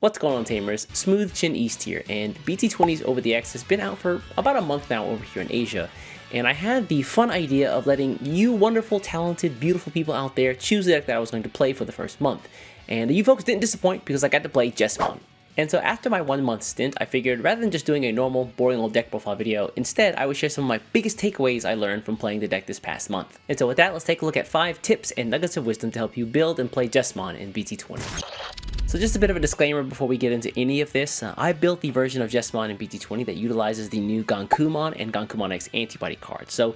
What's going on, Tamers? Smooth Chin East here, and BT20's Over the X has been out for about a month now over here in Asia, and I had the fun idea of letting you wonderful, talented, beautiful people out there choose the deck that I was going to play for the first month. And you folks didn't disappoint because I got to play Jesmon. And so after my 1 month stint, I figured rather than just doing a normal, boring little deck profile video, instead I would share some of my biggest takeaways I learned from playing the deck this past month. And so with that, let's take a look at 5 tips and nuggets of wisdom to help you build and play Jesmon in BT20. So just a bit of a disclaimer before we get into any of this. I built the version of Jesmon in BT20 that utilizes the new Huckmon and Huckmon X antibody cards. So a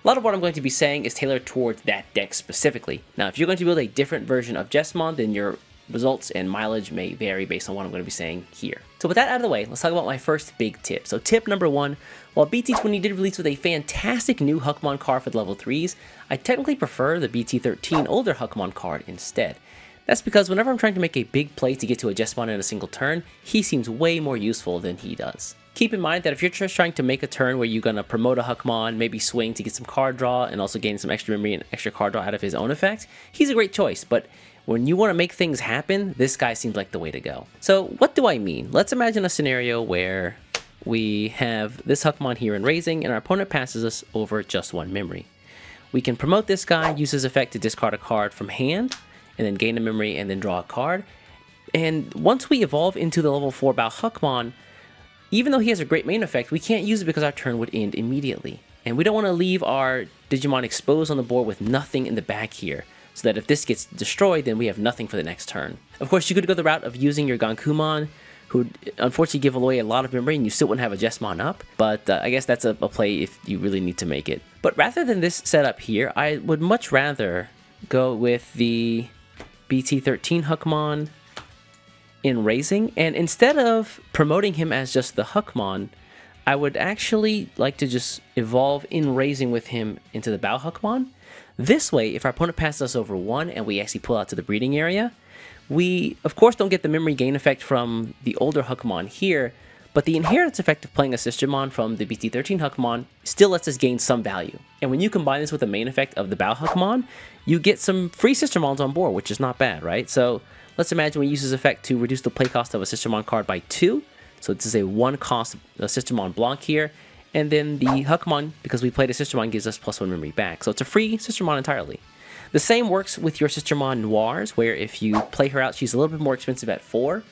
lot of what I'm going to be saying is tailored towards that deck specifically. Now, if you're going to build a different version of Jesmon, then your results and mileage may vary based on what I'm going to be saying here. So with that out of the way, let's talk about my first big tip. So tip number 1, while BT20 did release with a fantastic new Huckmon card for the level 3s, I technically prefer the BT13 older Huckmon card instead. That's because whenever I'm trying to make a big play to get to a Jesmon in a single turn, he seems way more useful than he does. Keep in mind that if you're just trying to make a turn where you're going to promote a Huckmon, maybe swing to get some card draw, and also gain some extra memory and extra card draw out of his own effect, he's a great choice, but when you want to make things happen, this guy seems like the way to go. So what do I mean? Let's imagine a scenario where we have this Huckmon here in Raising, and our opponent passes us over just 1 memory. We can promote this guy, use his effect to discard a card from hand, and then gain a memory and then draw a card. And once we evolve into the level 4 Bao Huckmon, even though he has a great main effect, we can't use it because our turn would end immediately. And we don't want to leave our Digimon exposed on the board with nothing in the back here, so that if this gets destroyed, then we have nothing for the next turn. Of course, you could go the route of using your Huckmon, who unfortunately give away a lot of memory and you still wouldn't have a Jesmon up, but I guess that's a play if you really need to make it. But rather than this setup here, I would much rather go with the BT13 Huckmon in Raising, and instead of promoting him as just the Huckmon, I would actually like to just evolve in Raising with him into the Bao Huckmon. This way, if our opponent passes us over 1 and we actually pull out to the breeding area, we of course don't get the memory gain effect from the older Huckmon here, but the inheritance effect of playing a Sistermon from the BT13 Huckmon still lets us gain some value. And when you combine this with the main effect of the Bao Huckmon, you get some free Sistermons on board, which is not bad, right? So let's imagine we use this effect to reduce the play cost of a Sistermon card by 2. So this is a 1 cost Sistermon block here. And then the Huckmon, because we played a Sistermon, gives us +1 memory back. So it's a free Sistermon entirely. The same works with your Sistermon Noirs, where if you play her out, she's a little bit more expensive at 4.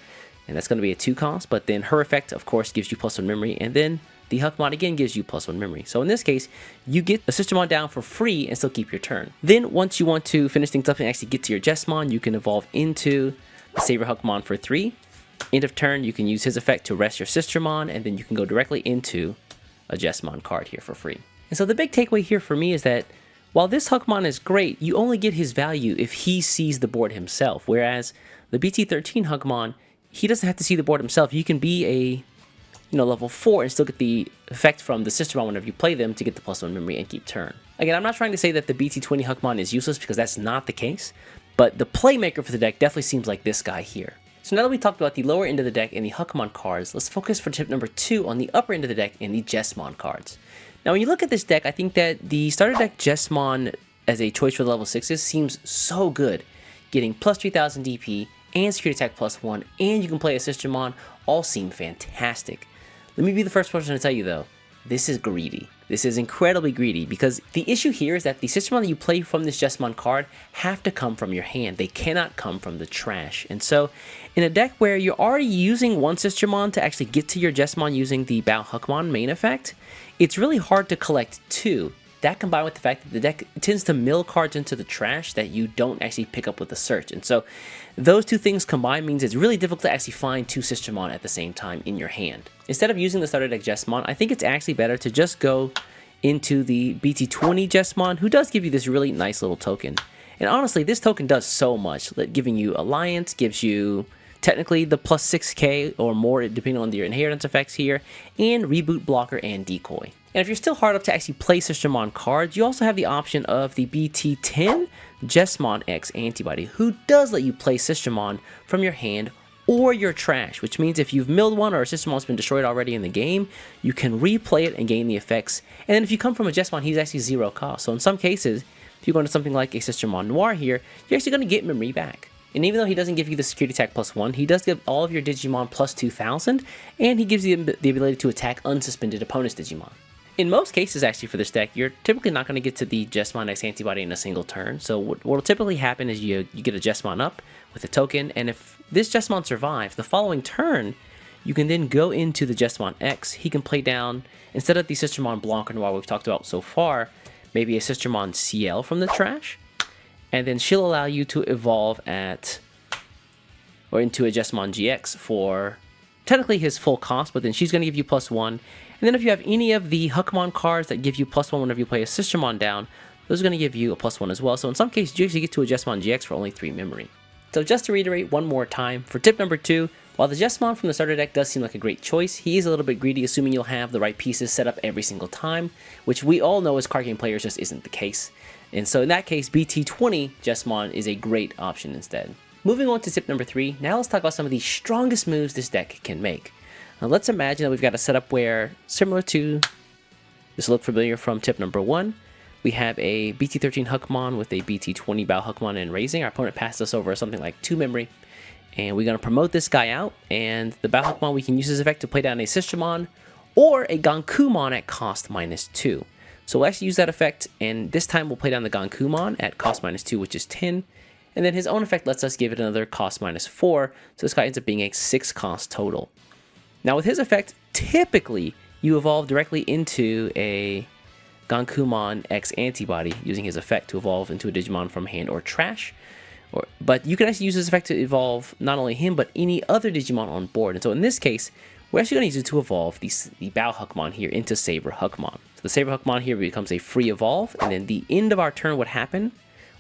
And that's going to be a 2 cost, but then her effect, of course, gives you +1 memory, and then the Huckmon again gives you +1 memory. So in this case, you get a Sistermon down for free and still keep your turn. Then once you want to finish things up and actually get to your Jesmon, you can evolve into the Saber Huckmon for 3. End of turn, you can use his effect to rest your Sistermon, and then you can go directly into a Jesmon card here for free. And so the big takeaway here for me is that while this Huckmon is great, you only get his value if he sees the board himself, whereas the BT13 Huckmon, he doesn't have to see the board himself. You can be a level 4 and still get the effect from the Sistermon whenever you play them to get the +1 memory and keep turn. Again, I'm not trying to say that the BT20 Huckmon is useless because that's not the case, but the playmaker for the deck definitely seems like this guy here. So now that we talked about the lower end of the deck and the Huckmon cards, let's focus for tip number 2 on the upper end of the deck and the Jesmon cards. Now when you look at this deck, I think that the starter deck Jesmon as a choice for the level 6s seems so good. Getting +3000 DP and security attack +1, and you can play a Sistermon, all seem fantastic. Let me be the first person to tell you though, this is greedy. This is incredibly greedy, because the issue here is that the Sistermon that you play from this Jesmon card have to come from your hand. They cannot come from the trash. And so in a deck where you're already using 1 Sistermon to actually get to your Jesmon using the Bao Huckmon main effect, it's really hard to collect 2. That combined with the fact that the deck tends to mill cards into the trash that you don't actually pick up with a search. And so those 2 things combined means it's really difficult to actually find 2 Sistermon at the same time in your hand. Instead of using the starter deck Jesmon, I think it's actually better to just go into the BT20 Jesmon, who does give you this really nice little token. And honestly, this token does so much, giving you Alliance, gives you technically the +6k or more depending on your inheritance effects here, and Reboot Blocker and Decoy. And if you're still hard up to actually play Sistermon cards, you also have the option of the BT10 Jesmon X antibody, who does let you play Sistermon from your hand or your trash, which means if you've milled one or a Sistermon's been destroyed already in the game, you can replay it and gain the effects. And then if you come from a Jesmon, he's actually 0 cost. So in some cases, if you go into something like a Sistermon Noir here, you're actually going to get memory back. And even though he doesn't give you the security attack +1, he does give all of your Digimon +2000, and he gives you the ability to attack unsuspended opponents' Digimon. In most cases, actually, for this deck, you're typically not going to get to the Jesmon X antibody in a single turn. So what will typically happen is you get a Jesmon up with a token, and if this Jesmon survives, the following turn, you can then go into the Jesmon X. He can play down, instead of the Sistermon Blanc Noir we've talked about so far, maybe a Sistermon CL from the trash, and then she'll allow you to evolve into a Jesmon GX for technically his full cost, but then she's going to give you +1. And then if you have any of the Huckmon cards that give you +1 whenever you play a Sistermon down, those are going to give you a +1 as well. So in some cases, you actually get to a Jesmon GX for only 3 memory. So just to reiterate one more time, for tip number 2, while the Jesmon from the starter deck does seem like a great choice, he is a little bit greedy, assuming you'll have the right pieces set up every single time, which we all know as card game players just isn't the case. And so in that case, BT20 Jesmon is a great option instead. Moving on to tip number 3, now let's talk about some of the strongest moves this deck can make. Now let's imagine that we've got a setup where, similar to this look familiar from tip number 1, we have a BT13 Huckmon with a BT20 Bao Huckmon and raising. Our opponent passed us over something like 2 memory, and we're going to promote this guy out, and the Bao Huckmon, we can use his effect to play down a Sistermon or a Gankumon at cost -2. So we'll actually use that effect, and this time we'll play down the Gankumon at cost -2, which is 10, and then his own effect lets us give it another cost -4, so this guy ends up being a 6 cost total. Now with his effect, typically you evolve directly into a Gankumon X antibody using his effect to evolve into a Digimon from hand or trash. But you can actually use this effect to evolve not only him, but any other Digimon on board. And so in this case, we're actually going to use it to evolve the Bao Huckmon here into Saber Huckmon. So the Saber Huckmon here becomes a free evolve, and then the end of our turn would happen.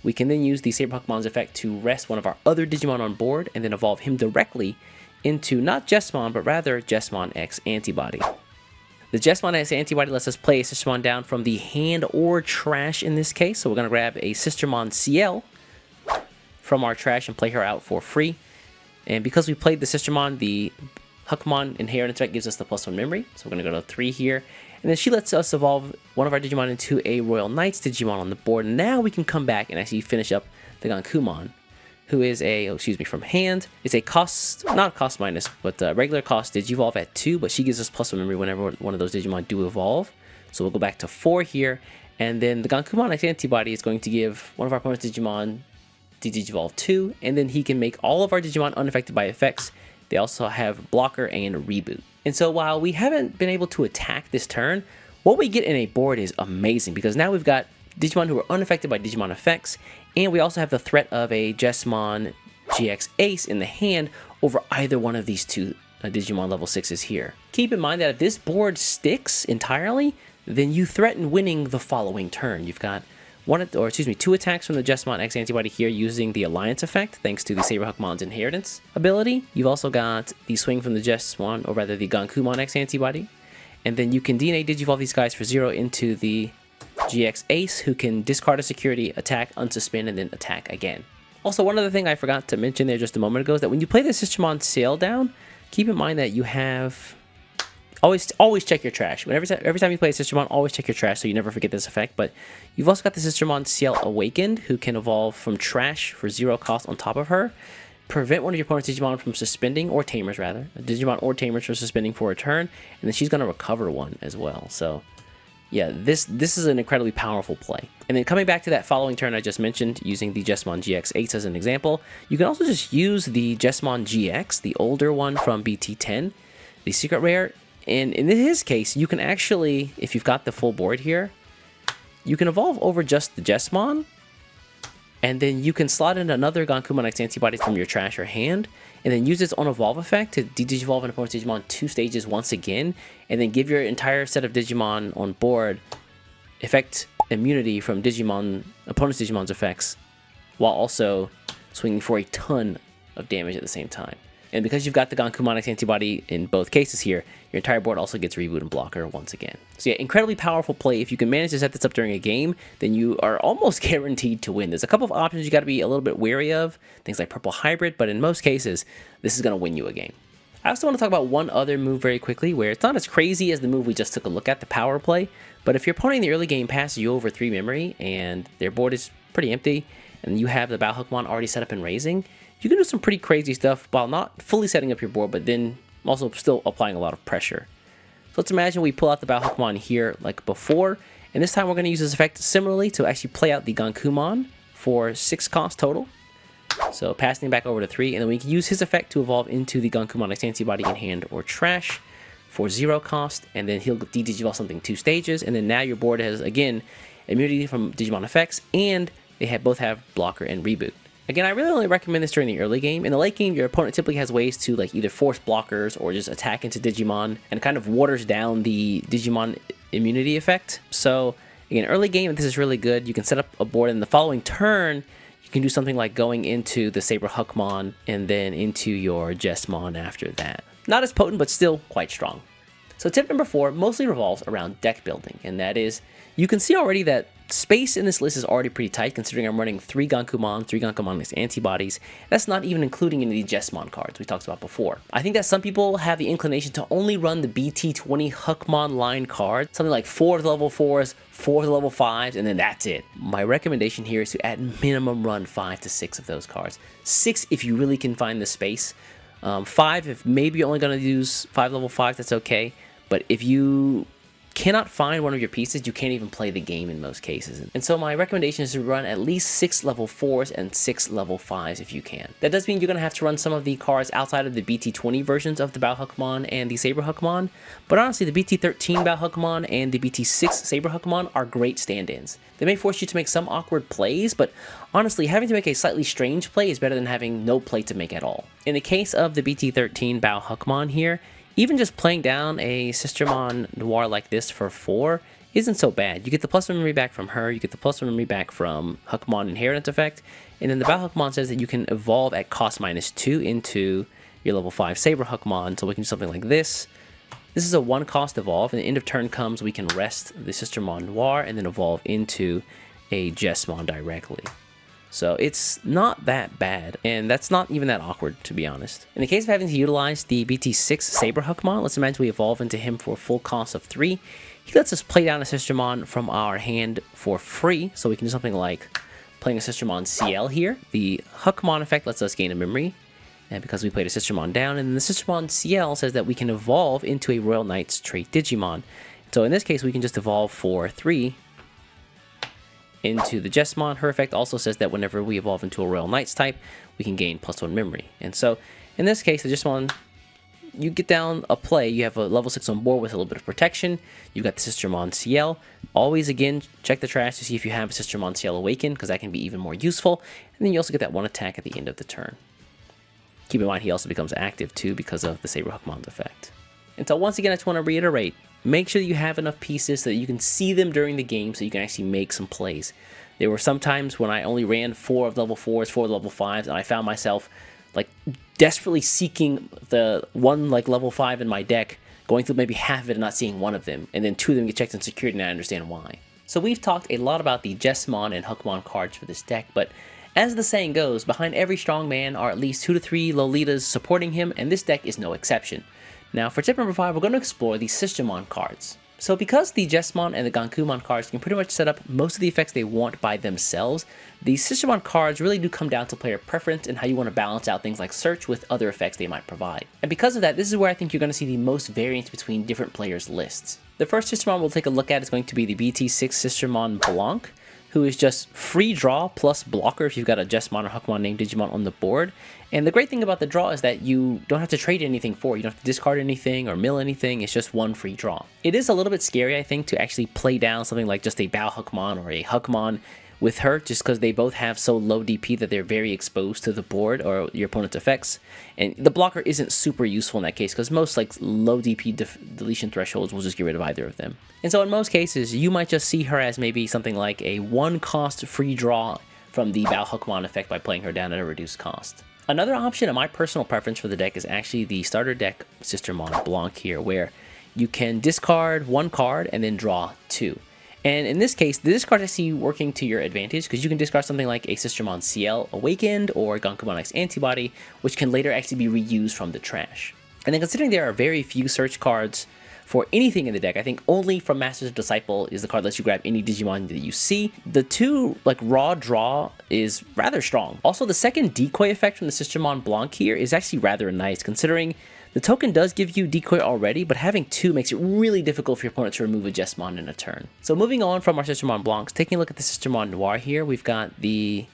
We can then use the Saber Huckmon's effect to rest one of our other Digimon on board, and then evolve him directly into not Jesmon, but rather Jesmon X antibody. The Jesmon X antibody lets us play a Sistermon down from the hand or trash in this case. So we're going to grab a Sistermon CL from our trash and play her out for free. And because we played the Sistermon, the Huckmon inheritance effect gives us the +1 memory. So we're going to go to 3 here. And then she lets us evolve one of our Digimon into a Royal Knights Digimon on the board. And now we can come back and actually finish up the Gankumon, who is from hand. It's a not cost minus, but regular cost Digivolve at 2, but she gives us +1 memory whenever one of those Digimon do evolve. So we'll go back to 4 here, and then the Gankumon X antibody is going to give one of our opponent's Digimon Digivolve 2, and then he can make all of our Digimon unaffected by effects. They also have blocker and reboot. And so while we haven't been able to attack this turn, what we get in a board is amazing, because now we've got Digimon who are unaffected by Digimon effects, and we also have the threat of a Jesmon GX Ace in the hand over either one of these two Digimon level 6s here. Keep in mind that if this board sticks entirely, then you threaten winning the following turn. You've got 2 attacks from the Jesmon X antibody here using the Alliance effect, thanks to the Saber Huckmon's inheritance ability. You've also got the swing from the Jesmon, or rather the Gankumon X antibody, and then you can DNA Digivolve these guys for 0 into the GX Ace, who can discard a security, attack, unsuspend, and then attack again. Also, one other thing I forgot to mention there just a moment ago is that when you play the Sistermon Sail down, keep in mind that you have... Always check your trash. Every time you play a Sistermon, always check your trash so you never forget this effect. But you've also got the Sistermon Ciel Awakened, who can evolve from trash for 0 cost on top of her. Prevent one of your opponent's Digimon from suspending, or Tamers rather, Digimon or Tamers from suspending for a turn, and then she's going to recover one as well. So yeah, this is an incredibly powerful play. And then coming back to that following turn I just mentioned, using the Jesmon GX 8 as an example, you can also just use the Jesmon GX, the older one from BT10, the secret rare. And in his case, you can actually, if you've got the full board here, you can evolve over just the Jesmon, and then you can slot in another Gankumon X antibody from your trash or hand, and then use its own evolve effect to Digivolve an opponent's Digimon 2 stages once again, and then give your entire set of Digimon on board effect immunity from opponent's Digimon's effects, while also swinging for a ton of damage at the same time. And because you've got the Gankumon X antibody in both cases here, your entire board also gets reboot and blocker once again. So yeah, incredibly powerful play. If you can manage to set this up during a game, then you are almost guaranteed to win. There's a couple of options you got to be a little bit wary of, things like Purple Hybrid, but in most cases, this is going to win you a game. I also want to talk about one other move very quickly, where it's not as crazy as the move we just took a look at, the power play, but if your opponent in the early game passes you over 3 memory, and their board is pretty empty, and you have the Bao Huckmon already set up and raising, you can do some pretty crazy stuff while not fully setting up your board, but then also still applying a lot of pressure. So let's imagine we pull out the Battle Huckmon here like before, and this time we're going to use this effect similarly to actually play out the Gankumon for 6 cost total. So passing it back over to 3, and then we can use his effect to evolve into the Gankumon X Antibody in hand or trash for 0 cost, and then he'll de-digivolve something 2 stages, and then now your board has, again, immunity from Digimon effects, and they both have blocker and reboot. Again, I really only recommend this during the early game. In the late game, your opponent typically has ways to like either force blockers or just attack into Digimon, and it kind of waters down the Digimon immunity effect. So again, early game, this is really good. You can set up a board, and the following turn, you can do something like going into the Saber Huckmon and then into your Jesmon after that. Not as potent, but still quite strong. So tip number 4 mostly revolves around deck building, and that is, you can see already that space in this list is already pretty tight, considering I'm running 3 Gankumon, 3 Gankumon as antibodies. That's not even including any of the Jesmon cards we talked about before. I think that some people have the inclination to only run the BT20 Huckmon line card, something like 4 of the level 4s, 4 of the level 5s, and then that's it. My recommendation here is to at minimum run 5 to 6 of those cards. 6 if you really can find the space. 5 if maybe you're only going to use 5 level 5s, that's okay. But if you cannot find one of your pieces, you can't even play the game in most cases. And so my recommendation is to run at least 6 level 4s and 6 level 5s if you can. That does mean you're going to have to run some of the cards outside of the BT20 versions of the Battle Huckmon and the Saber Huckmon, but honestly the BT13 Battle Huckmon and the BT6 Saber Huckmon are great stand-ins. They may force you to make some awkward plays, but honestly having to make a slightly strange play is better than having no play to make at all. In the case of the BT13 Battle Huckmon here, even just playing down a Sistermon Noir like this for 4 isn't so bad. You get the +1 memory back from her, you get the +1 memory back from Huckmon Inheritance effect, and then the Battle Huckmon says that you can evolve at cost -2 into your level 5 Saber Huckmon, so we can do something like this. This is a 1 cost evolve, and the end of turn comes, we can rest the Sistermon Noir and then evolve into a Jesmon directly. So it's not that bad, and that's not even that awkward, to be honest. In the case of having to utilize the BT6 Saber Huckmon, let's imagine we evolve into him for a full cost of 3. He lets us play down a Sistermon from our hand for free, so we can do something like playing a Sistermon CL here. The Huckmon effect lets us gain a memory, and because we played a Sistermon down, and the Sistermon CL says that we can evolve into a Royal Knights trait Digimon. So in this case, we can just evolve for 3 into the Jesmon. Her effect also says that whenever we evolve into a Royal Knights type, we can gain +1 memory. And so, in this case, the Jesmon, you get down a play, you have a level 6 on board with a little bit of protection, you got the Sistermon CL. Always, again, check the trash to see if you have a Sistermon CL Awaken, because that can be even more useful. And then you also get that 1 attack at the end of the turn. Keep in mind, he also becomes active, too, because of the Saber Huckmon's effect. And so, once again, I just want to reiterate, make sure that you have enough pieces so that you can see them during the game so you can actually make some plays. There were some times when I only ran 4 of level 4s, 4 of level 5s, and I found myself like desperately seeking the one like level 5 in my deck, going through maybe half of it and not seeing one of them, and then 2 of them get checked in security, and I understand why. So we've talked a lot about the Jesmon and Huckmon cards for this deck, but as the saying goes, behind every strong man are at least 2 to 3 Lolitas supporting him, and this deck is no exception. Now, for tip number 5, we're going to explore the Sistermon cards. So because the Jesmon and the Gankumon cards can pretty much set up most of the effects they want by themselves, the Sistermon cards really do come down to player preference and how you want to balance out things like search with other effects they might provide. And because of that, this is where I think you're going to see the most variance between different players' lists. The first Sistermon we'll take a look at is going to be the BT6 Sistermon Blanc, who is just free draw plus blocker if you've got a Jesmon or Huckmon named Digimon on the board. And the great thing about the draw is that you don't have to trade anything for it. You don't have to discard anything or mill anything. It's just 1 free draw. It is a little bit scary, I think, to actually play down something like just a Battle Huckmon or a Huckmon with her, just because they both have so low DP that they're very exposed to the board or your opponent's effects. And the blocker isn't super useful in that case, because most like low DP deletion thresholds will just get rid of either of them. And so in most cases, you might just see her as maybe something like a 1 cost free draw from the Battle Huckmon effect by playing her down at a reduced cost. Another option, and my personal preference for the deck, is actually the starter deck Sistermon Blanc here, where you can discard 1 card and then draw 2. And in this case, the discard I see working to your advantage, because you can discard something like a Sistermon CL Awakened or Gankumon X Antibody, which can later actually be reused from the trash. And then considering there are very few search cards for anything in the deck. I think only from Masters of Disciple is the card that lets you grab any Digimon that you see. The 2 like raw draw is rather strong. Also, the second decoy effect from the Sistermon Blanc here is actually rather nice, considering the token does give you decoy already, but having 2 makes it really difficult for your opponent to remove a Jesmon in a turn. So moving on from our Sistermon Blancs, taking a look at the Sistermon Noir here, we've got the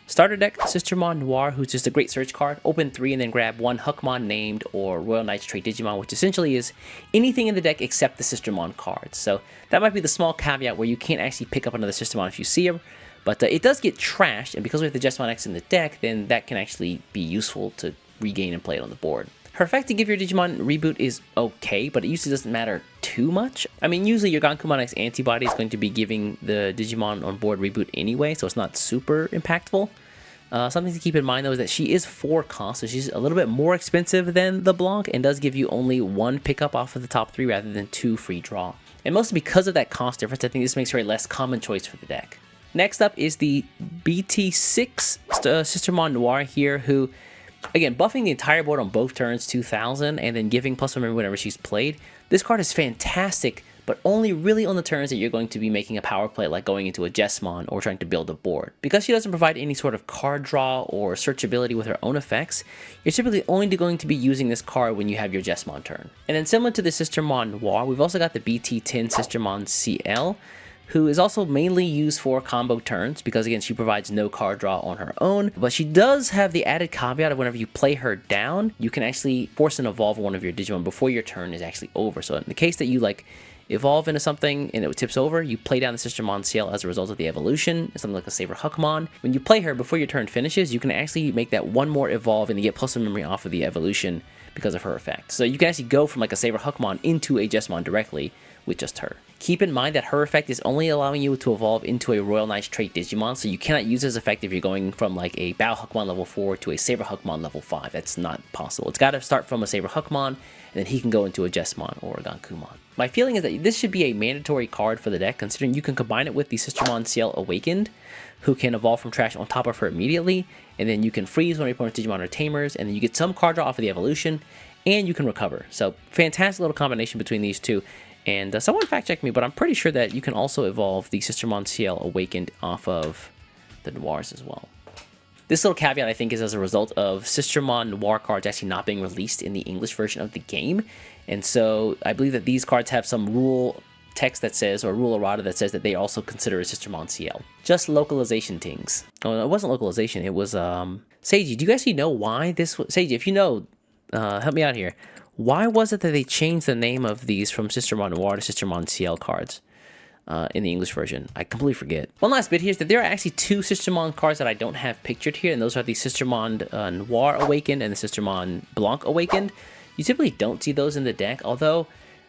starter deck, Sistermon Noir, who's just a great search card. Open 3 and then grab 1 Huckmon named or Royal Knights trait Digimon, which essentially is anything in the deck except the Sistermon cards. So that might be the small caveat where you can't actually pick up another Sistermon if you see him, but it does get trashed, and because we have the Jesmon X in the deck, then that can actually be useful to regain and play it on the board. Her effect to give your Digimon reboot is okay, but it usually doesn't matter too much. I mean, usually your Gankumon X antibody is going to be giving the Digimon on board reboot anyway, so it's not super impactful. Something to keep in mind though is that she is 4 cost, so she's a little bit more expensive than the Blanc and does give you only 1 pickup off of the top 3 rather than 2 free draw. And mostly because of that cost difference, I think this makes her a less common choice for the deck. Next up is the BT6 Sistermon Noir here, who, again, buffing the entire board on both turns 2000 and then giving +1 memory whenever she's played. This card is fantastic, but only really on the turns that you're going to be making a power play, like going into a Jesmon or trying to build a board. Because she doesn't provide any sort of card draw or searchability with her own effects, you're typically only going to be using this card when you have your Jesmon turn. And then similar to the Sistermon Noir, we've also got the BT10 Sistermon CL, who is also mainly used for combo turns because, again, she provides no card draw on her own, but she does have the added caveat of whenever you play her down, you can actually force and evolve one of your Digimon before your turn is actually over. So in the case that you like evolve into something and it tips over, you play down the Sistermon CL as a result of the evolution, something like a Saber Huckmon. When you play her before your turn finishes, you can actually make that 1 more evolve and you get +1 memory off of the evolution because of her effect. So you can actually go from like a Saber Huckmon into a Jesmon directly with just her. Keep in mind that her effect is only allowing you to evolve into a Royal Knights trait Digimon, so you cannot use this effect if you're going from like a Bao Huckmon level 4 to a Saber Huckmon level 5. That's not possible. It's got to start from a Saber Huckmon, and then he can go into a Jesmon or a Gankumon. My feeling is that this should be a mandatory card for the deck, considering you can combine it with the Sistermon CL Awakened, who can evolve from trash on top of her immediately, and then you can freeze one of your opponent's Digimon or Tamers, and then you get some card draw off of the evolution, and you can recover. So fantastic little combination between these two. And someone fact check me, but I'm pretty sure that you can also evolve the Sistermon CL Awakened off of the Noirs as well. This little caveat, I think, is as a result of Sistermon Noir cards actually not being released in the English version of the game. And so I believe that these cards have some rule text that says, or rule errata that says that they also consider a Sistermon CL. Just localization things. Oh, no, it wasn't localization. It was, Seiji, do you actually know why this was? Seiji, if you know, help me out here. Why was it that they changed the name of these from Sistermon Noir to Sistermon CL cards in the English version? I completely forget. One last bit here is that there are actually 2 Sistermon cards that I don't have pictured here, and those are the Sistermon Noir Awakened and the Sistermon Blanc Awakened. You typically don't see those in the deck, although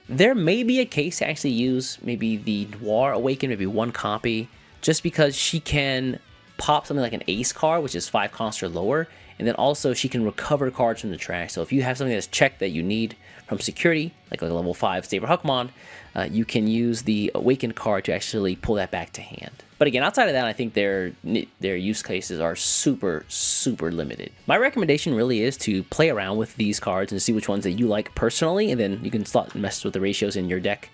there may be a case to actually use maybe the Noir Awakened, maybe 1 copy, just because she can pop something like an Ace card, which is 5 cost or lower, and then also she can recover cards from the trash. So if you have something that's checked that you need from security, like a level 5 Saber Huckmon, you can use the Awakened card to actually pull that back to hand. But again, outside of that, I think their use cases are super, super limited. My recommendation really is to play around with these cards and see which ones that you like personally, and then you can start mess with the ratios in your deck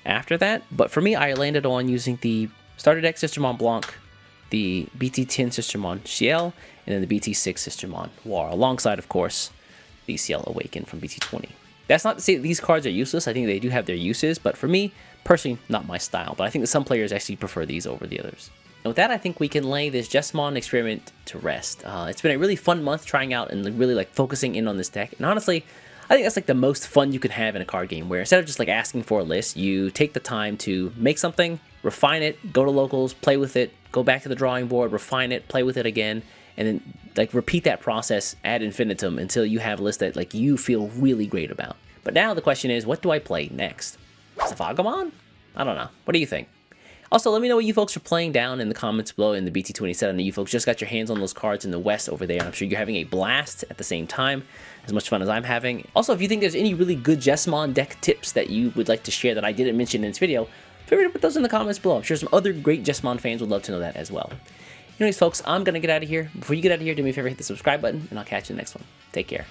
after that. But for me, I landed on using the starter deck Sistermon Blanc, the BT10 Sistermon CL, and then the BT6 Sistermon Noir, alongside, of course, the CL Awakened from BT20. That's not to say that these cards are useless. I think they do have their uses, but for me, personally, not my style. But I think that some players actually prefer these over the others. And with that, I think we can lay this Jesmon experiment to rest. It's been a really fun month trying out and really like focusing in on this deck. And honestly, I think that's like the most fun you can have in a card game, where instead of just like asking for a list, you take the time to make something, refine it, go to locals, play with it, go back to the drawing board, refine it, play with it again, and then like repeat that process ad infinitum until you have a list that like you feel really great about. But now the question is, what do I play next? Huckmon? I don't know. What do you think? Also, let me know what you folks are playing down in the comments below in the BT20 set. I know you folks just got your hands on those cards in the West over there, and I'm sure you're having a blast at the same time, as much fun as I'm having. Also, if you think there's any really good Jesmon deck tips that you would like to share that I didn't mention in this video, feel free to put those in the comments below. I'm sure some other great Jesmon fans would love to know that as well. Anyways, folks, I'm going to get out of here. Before you get out of here, do me a favor, hit the subscribe button, and I'll catch you in the next one. Take care.